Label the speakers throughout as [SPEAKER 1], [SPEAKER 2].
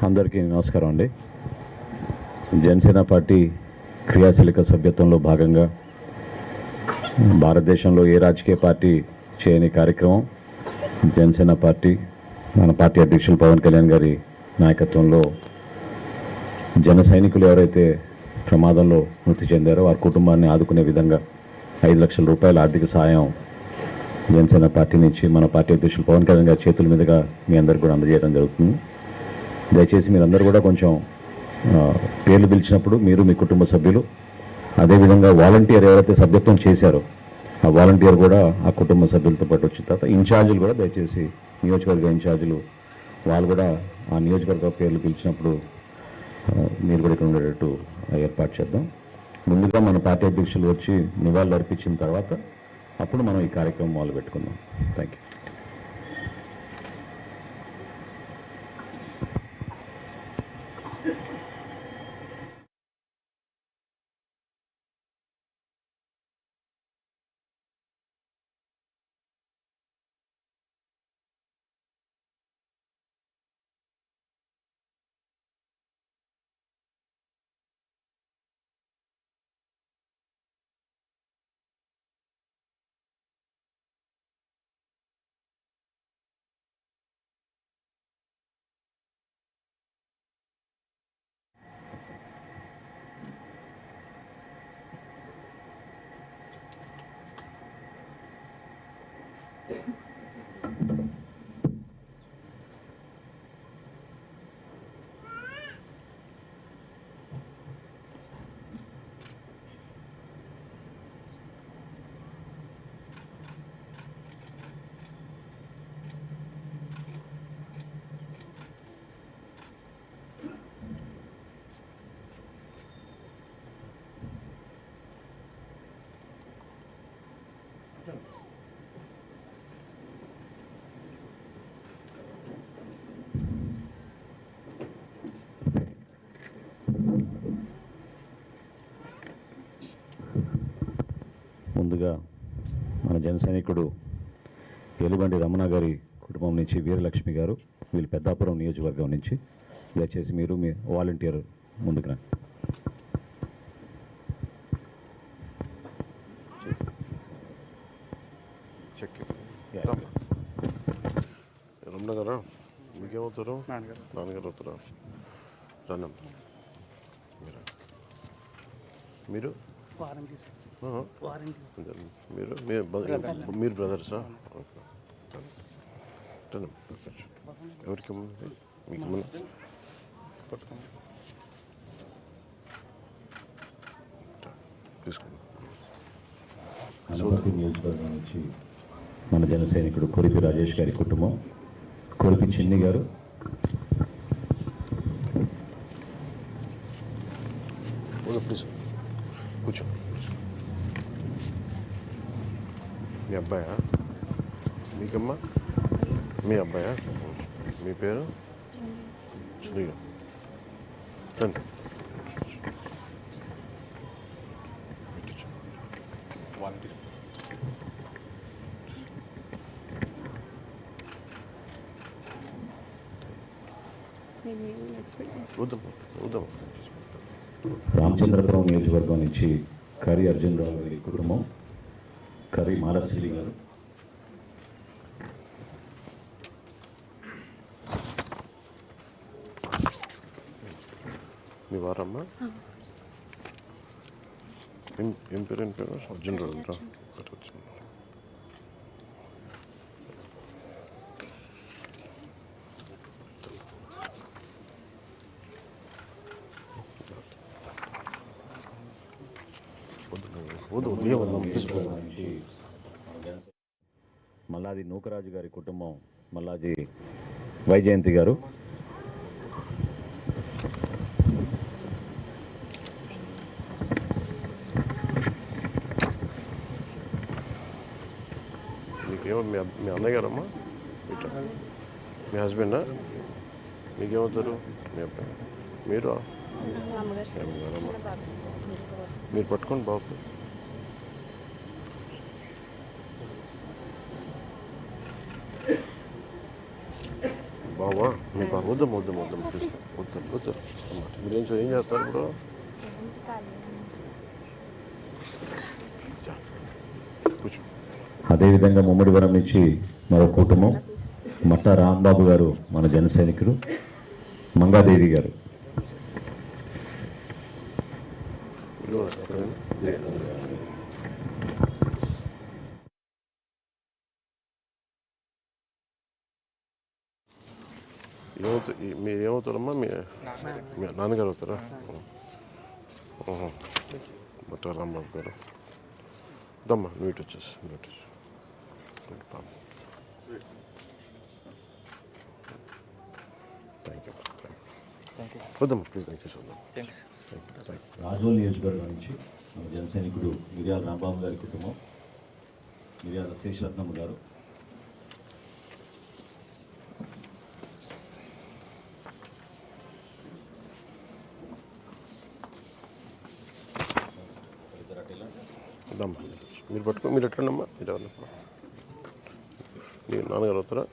[SPEAKER 1] అందరికీ నమస్కారం అండి. జనసేన పార్టీ క్రియాశీలక సభ్యత్వంలో భాగంగా భారతదేశంలో ఏ రాజకీయ పార్టీ చేయని కార్యక్రమం జనసేన పార్టీ మన పార్టీ అధ్యక్షులు పవన్ కళ్యాణ్ గారి నాయకత్వంలో జన సైనికులు ఎవరైతే ప్రమాదంలో మృతి చెందారో వారి కుటుంబాన్ని ఆదుకునే విధంగా 5 లక్షల రూపాయల ఆర్థిక సహాయం జనసేన పార్టీ నుంచి మన పార్టీ అధ్యక్షులు పవన్ కళ్యాణ్ గారి చేతుల మీదుగా మీ అందరికీ కూడా అందజేయడం జరుగుతుంది. దయచేసి మీరందరూ కూడా కొంచెం పేర్లు పిలిచినప్పుడు మీరు మీ కుటుంబ సభ్యులు అదేవిధంగా వాలంటీర్ ఎవరైతే సభ్యత్వం చేశారో ఆ వాలంటీర్ కూడా ఆ కుటుంబ సభ్యులతో పాటు వచ్చిన తర్వాత ఇన్ఛార్జీలు కూడా దయచేసి నియోజకవర్గ ఇన్ఛార్జీలు వాళ్ళు కూడా ఆ నియోజకవర్గ పేర్లు పిలిచినప్పుడు మీరు కూడా ఇక్కడ ఉండేటట్టు ఏర్పాటు చేద్దాం. ముందుగా మన పార్టీ అధ్యక్షులు వచ్చి నివాళులు అర్పించిన తర్వాత అప్పుడు మనం ఈ కార్యక్రమం మొదలు పెట్టుకుందాం. Thank you. ముందుగా మన జన సైనికుడు ఎలుబండి రమణ గారి కుటుంబం నుంచి వీరలక్ష్మి గారు, వీళ్ళు పెద్దాపురం నియోజకవర్గం నుంచి. దయచేసి మీరు మీ వాలంటీర్ ముందుకు రండి.
[SPEAKER 2] రమణ గారా, మీకేమవుతారు? నాన్నగారు అవుతారా? రన్నం మీరు మీరు బ్రదర్సా? ఎవరికి మీకు తీసుకోండి.
[SPEAKER 1] నియోజకవర్గం నుంచి మన జన సైనికుడు కొరిపి రాజేష్ గారి కుటుంబం, కొరిపి చిన్ని గారు,
[SPEAKER 2] ప్లీజ్ కూర్చో. మీ అబ్బాయా? మీకమ్మా? మీ అబ్బాయా? మీ పేరు? చిన్నగా రండి.
[SPEAKER 1] రామచంద్రపురం నియోజకవర్గం నుంచి కరి అర్జున్ రావు గారి కుటుంబం, కరి మాలశ్రీ గారు,
[SPEAKER 2] మీ వారమ్మా? ఏం పేరు? ఏం పేరు? అర్జున్ రావు అంటారా?
[SPEAKER 1] మల్లాది నూకరాజు గారి కుటుంబం, మల్లాది వైజయంతి గారు,
[SPEAKER 2] మీకేమో మీ అన్నయ్య గారమ్మా? మీ హస్బెండా? మీకేమవుతారు? మీ అబ్బాయి. మీరు మీరు పట్టుకోండి బాబు. బాబు బాబా మీ బాబు వద్దమ్మా ప్లీజ్ వద్దు అమ్మా ఏం చేస్తారు ఇప్పుడు కూర్చో
[SPEAKER 1] అదేవిధంగా ముమ్మడివరం నుంచి మరో కుటుంబం మట్టా రాంబాబు గారు మన జన సైనికులు, మంగాదేవి గారు.
[SPEAKER 2] మీరు ఏమవుతారమ్మా మీ నాన్నగారు అవుతారా మట్టా రాంబాబు గారు దమ్మా నీట్ వచ్చేసి థ్యాంక్ యూ వద్దమ్మా ప్లీజ్ థ్యాంక్ యూ
[SPEAKER 1] రాజోల్ నియోజకవర్గం నుంచి మన జన సైనికుడు మిర్యాల రాంబాబు గారి కుటుంబం, మిర్యాల శేషరత్నమ్మ గారు.
[SPEAKER 2] దమ్మా మీరు పట్టుకో మీరు ఎట్లండమ్మా మీరు ఎవరన్నా మీరు నాన్నగారు అవుతారా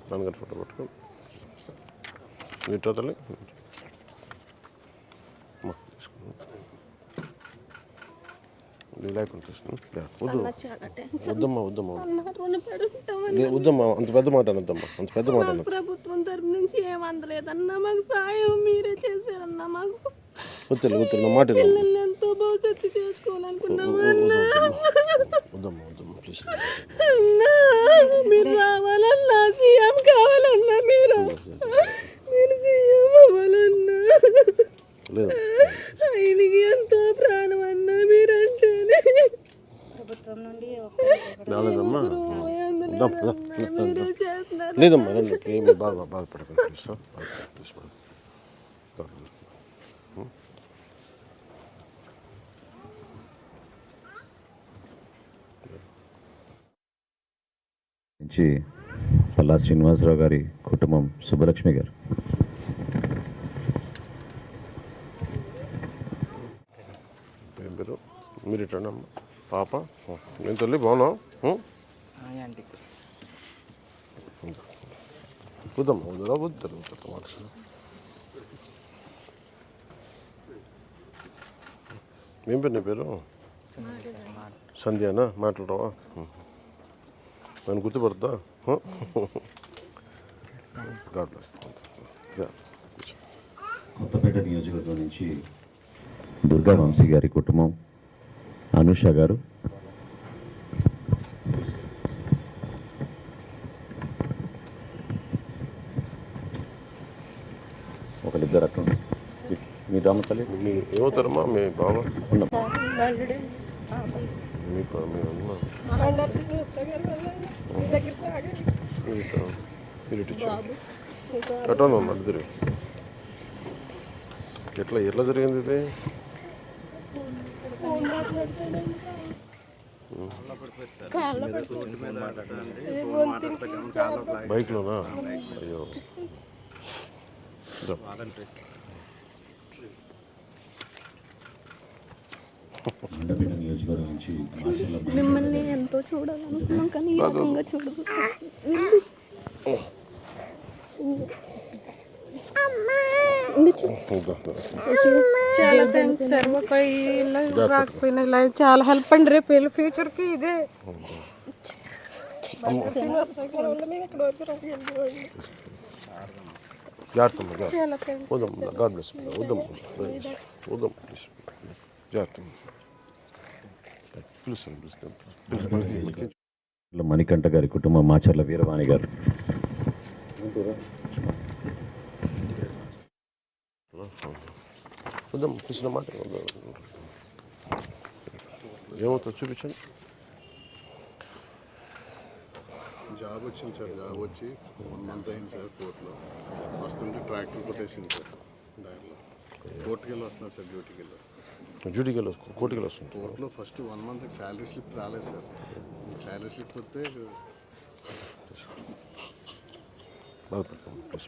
[SPEAKER 2] నాన్నగారు ఫోటో పట్టుకో మీరు తల్లి అమ్మా తీసుకున్నాను వద్దమ్మా అంత పెద్ద మాట అనొద్దమ్మా అంత పెద్ద మాట అనొద్దు
[SPEAKER 3] ప్రభుత్వం తరపు నుంచి ఏం అందలేదన్నా మాకు సాయం మీరే చేశారన్నా మాకు
[SPEAKER 2] వద్దు నా మాట
[SPEAKER 3] పిల్లల్ని ఎంతో భవిష్యత్తు చేసుకోవాలనుకున్నాము
[SPEAKER 2] వద్దమ్మా ప్లీజ్
[SPEAKER 3] మీరు రావాలన్నా సీఎం కావాలన్నా మీరు సీఎం అవ్వాలన్నా
[SPEAKER 2] లేదు
[SPEAKER 3] ఆయనకి ఎంతో ప్రాణం అన్నా మీరంటేనే
[SPEAKER 4] ప్రభుత్వం నుండి
[SPEAKER 2] రాలేదమ్మా
[SPEAKER 3] మీరే చేస్తున్నారు
[SPEAKER 2] లేదమ్మా రండి ఏమి బాధపడకండి ప్లీజ్
[SPEAKER 1] నుంచి పల్లా శ్రీనివాసరావు గారి కుటుంబం, సుబ్బలక్ష్మి గారు.
[SPEAKER 2] ఏం పేరు మీరు ఇట్లా అమ్మా పాప నేను తల్లి బాగున్నావు వద్దమ్మా వద్దు మాట ఏం పేరు నీ పేరు సంధ్యానా మాట్లాడవా నన్ను గుర్తుపడతా
[SPEAKER 1] కొత్తపేట నియోజకవర్గం నుంచి దుర్గా వంశీ గారి కుటుంబం, అనుష గారు. ఒకరిద్దరు అక్కడ మీ రామతల్లి
[SPEAKER 2] మీ ఏమవుతారమ్మా మీ బావ
[SPEAKER 1] ఉన్నాం.
[SPEAKER 2] మీ అమ్మ మీరు కట్టాను ఇద్దరు ఎట్లా జరిగింది ఇది బైక్లోనా అయ్యో
[SPEAKER 1] నియోజకవర్గం నుంచి
[SPEAKER 3] మిమ్మల్ని ఎంతో చూడాలనుకున్నాం కానీ ఈ రకంగా చూడదు చాలా థ్యాంక్స్ సార్ మాకు ఇలా రాకపోయినా ఇలా చాలా హెల్ప్ అండి రేపు వీళ్ళ ఫ్యూచర్కి ఇదే
[SPEAKER 2] గాడ్ బ్లెస్ వద్దమ్మా ప్లీజ్ జాగ్రత్త
[SPEAKER 1] మణికంఠ గారి కుటుంబం, మాచర్ల వీరవాణి గారు.
[SPEAKER 2] వద్దాం కృష్ణ మాట ఏమవుతుంది చూపించండి
[SPEAKER 5] జాబ్ వచ్చింది సార్, జాబ్ వచ్చి 1 month అయింది సార్. కోర్టులో వస్తుంటే ట్రాక్టర్ కొట్టేసింది సార్. దారిలో కోర్టుకి వెళ్ళి వస్తున్నారు సార్, డ్యూటీకి వెళ్ళి
[SPEAKER 2] కోర్టుకి వెళ్ళి వస్తుంది.
[SPEAKER 5] కోర్టులో ఫస్ట్ 1 month శాలరీ స్లిప్ రాలేదు సార్. శాలరీ స్లిప్ వస్తే
[SPEAKER 2] బాధపడతాం ప్లీజ్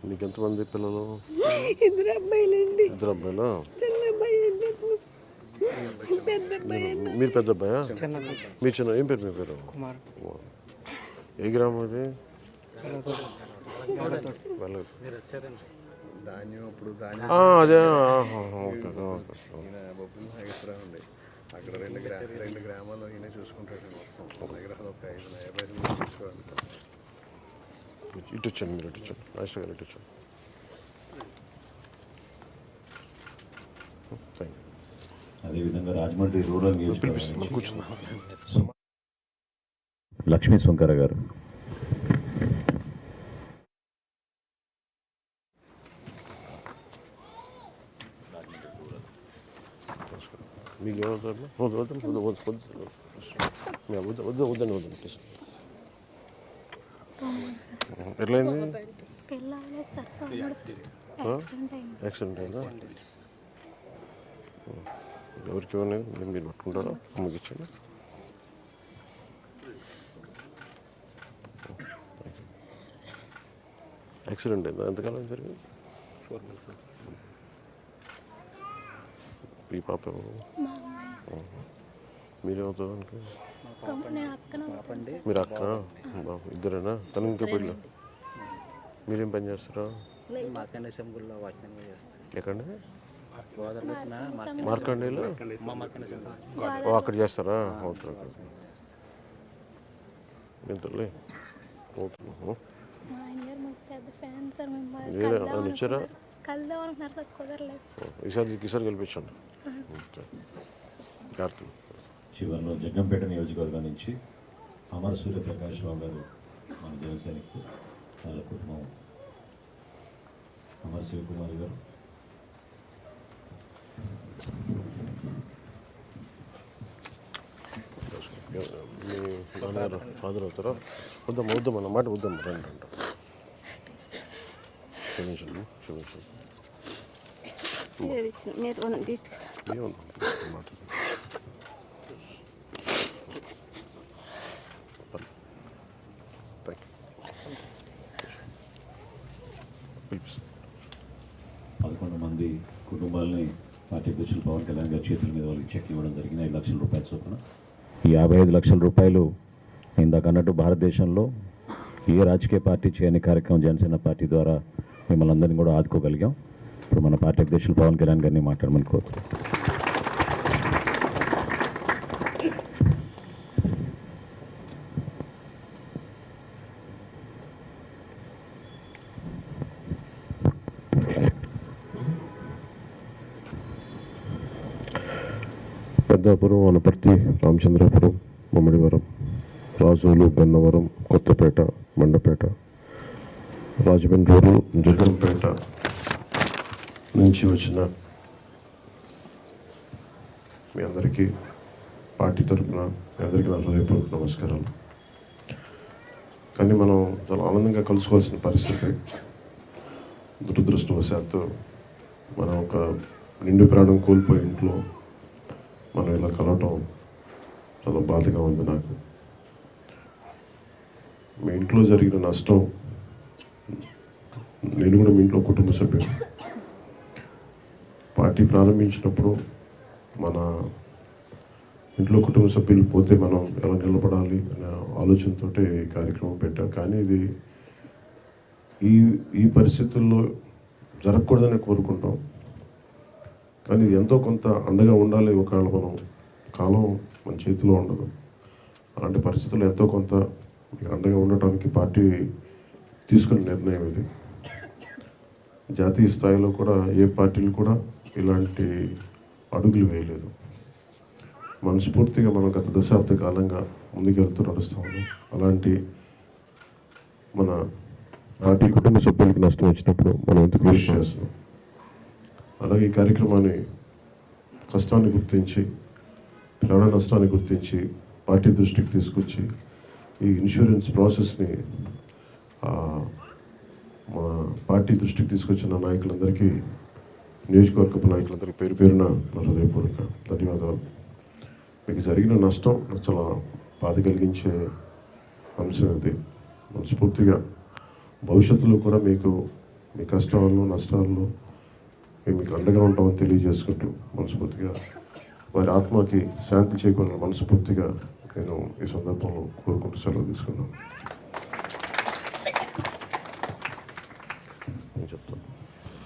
[SPEAKER 2] మీకు ఎంతమంది పిల్లలు?
[SPEAKER 3] ఇద్దరు అబ్బాయిలండి.
[SPEAKER 2] ఇద్దరు అబ్బాయిలా?
[SPEAKER 3] చిన్న అబ్బాయి
[SPEAKER 2] మీరు పెద్ద అబ్బాయా? మీ చిన్న ఏం పేరు? మీ పేరు ఏ గ్రామం ఇది? వెళ్ళదు.
[SPEAKER 5] ధాన్యం అప్పుడు ధాన్యం
[SPEAKER 2] అదే
[SPEAKER 5] బొబ్బులు నాగేశ్వరరావు ఉండే అక్కడ రెండు గ్రామాల్లో ఈయన చూసుకుంటాడు మొత్తం దగ్గర ఒక 5 రోజులు చూసుకోవాలి.
[SPEAKER 2] ఇటు వచ్చాను, మీరు ఇటు వచ్చాను, రాష్ట్ర గారు ఇటు వచ్చాను. థ్యాంక్
[SPEAKER 1] అదేవిధంగా రాజమండ్రి రూరల్
[SPEAKER 2] యూ.
[SPEAKER 1] నియోజకవర్గం
[SPEAKER 2] కూర్చుందాం.
[SPEAKER 1] లక్ష్మీ సుంకర గారు.
[SPEAKER 2] మీకు ఏమవుతారు? వద్దండి ప్లీజ్. ఎట్లయింది? యాక్సిడెంట్ అయిందా? ఎవరికి ఏమన్నా మీరు పట్టుకుంటారా? అమ్మకి ఇచ్చండి. యాక్సిడెంట్ అయిందా? ఎంతకాలం జరిగింది? 4 months. ఈ పాప ఎవరు? మీరేమవుతారు అనుకో? మీరు అక్క బాబు ఇద్దరేనా? తను ఇంకా పెళ్ళి. మీరేం పని చేస్తారా? ఎక్కడండి? మార్కండేలో అక్కడ చేస్తారా? Okay okay. ఎంతలే వేరే వచ్చారా? ఈసారి గెలిపించండి. కార్తీక్
[SPEAKER 1] చివరిలో జగ్గంపేట నియోజకవర్గం నుంచి అమర సూర్యప్రకాష్ రావు గారు, మన జనసైనికులు, వాళ్ళ కుటుంబం అమర్ శివకుమార్ గారు.
[SPEAKER 2] మీ నాన్నగారు ఫాదర్ అవుతారా? వద్దాం అన్నమాట. వద్దాం రండి అంట. క్షమించండి. మాట
[SPEAKER 1] మంది కుటుంబాలని పార్టీ అధ్యక్షులు పవన్ కళ్యాణ్ గారి చేతుల మీద వాళ్ళకి చెక్ ఇవ్వడం జరిగింది. 5 లక్షల రూపాయల చొప్పున. ఈ 55 లక్షల రూపాయలు ఇందాక అన్నట్టు భారతదేశంలో ఏ రాజకీయ పార్టీ చేయని కార్యక్రమం జనసేన పార్టీ ద్వారా మిమ్మల్ని అందరినీ కూడా ఆదుకోగలిగాం. ఇప్పుడు మన పార్టీ అధ్యక్షులు పవన్ కళ్యాణ్ గారిని మాట్లాడమని కోరుతున్నాం.
[SPEAKER 2] పెద్దాపురం, వనపర్తి, రామచంద్రపురం, ముమ్మడివరం, రాజోలు, గన్నవరం, కొత్తపేట, మండపేట, రాజమండ్రి, జగన్పేట నుంచి వచ్చిన మీ అందరికీ పార్టీ తరఫున మీ అందరికీ నా హృదయపూర్వక నమస్కారాలు. కానీ మనం చాలా ఆనందంగా కలుసుకోవాల్సిన పరిస్థితి. దురదృష్టవశాత్తు మనం ఒక నిండు ప్రాణం కోల్పోయి ఇంట్లో మనం ఇలా కలవటం చాలా బాధగా ఉంది నాకు. మీ ఇంట్లో జరిగిన నష్టం, నేను కూడా మీ ఇంట్లో కుటుంబ సభ్యులు. పార్టీ ప్రారంభించినప్పుడు మన ఇంట్లో కుటుంబ సభ్యులు పోతే మనం ఎలా నిలబడాలి అనే ఆలోచనతో ఈ కార్యక్రమం పెట్టాం. కానీ ఇది ఈ పరిస్థితుల్లో జరగకూడదని కోరుకుంటాం. కానీ ఇది ఎంతో కొంత అండగా ఉండాలి. ఒకవేళ మనం కాలం మన చేతిలో ఉండదు. అలాంటి పరిస్థితుల్లో ఎంతో కొంత అండగా ఉండటానికి పార్టీ తీసుకున్న నిర్ణయం ఇది. జాతీయ స్థాయిలో కూడా ఏ పార్టీలు కూడా ఇలాంటి అడుగులు వేయలేదు. మనస్ఫూర్తిగా మనం గత దశాబ్ద కాలంగా ముందుకెళ్తూ నడుస్తూ ఉన్నాం. అలాంటి మన పార్టీ కుటుంబ సభ్యులకి నష్టం వచ్చినప్పుడు మనం ఎంత కృషి చేస్తున్నాం. అలాగే ఈ కార్యక్రమాన్ని కష్టాన్ని గుర్తించి, ప్రాణ నష్టాన్ని గుర్తించి పార్టీ దృష్టికి తీసుకొచ్చి ఈ ఇన్సూరెన్స్ ప్రాసెస్ని మా పార్టీ దృష్టికి తీసుకొచ్చిన నాయకులందరికీ, నియోజకవర్గపు నాయకులందరికీ పేరు పేరున నా హృదయపూర్వక ధన్యవాదాలు. మీకు జరిగిన నష్టం నాకు చాలా బాధ కలిగించే అంశం ఇది. మనస్ఫూర్తిగా భవిష్యత్తులో కూడా మీకు మీ కష్టాల్లో నష్టాల్లో మేము మీకు అండగా ఉంటామని తెలియజేసుకుంటూ మనస్ఫూర్తిగా వారి ఆత్మకి శాంతి చేకూరాలని మనస్ఫూర్తిగా నేను ఈ సందర్భంలో కోరుకుంటూ సెలవు తీసుకున్నాను.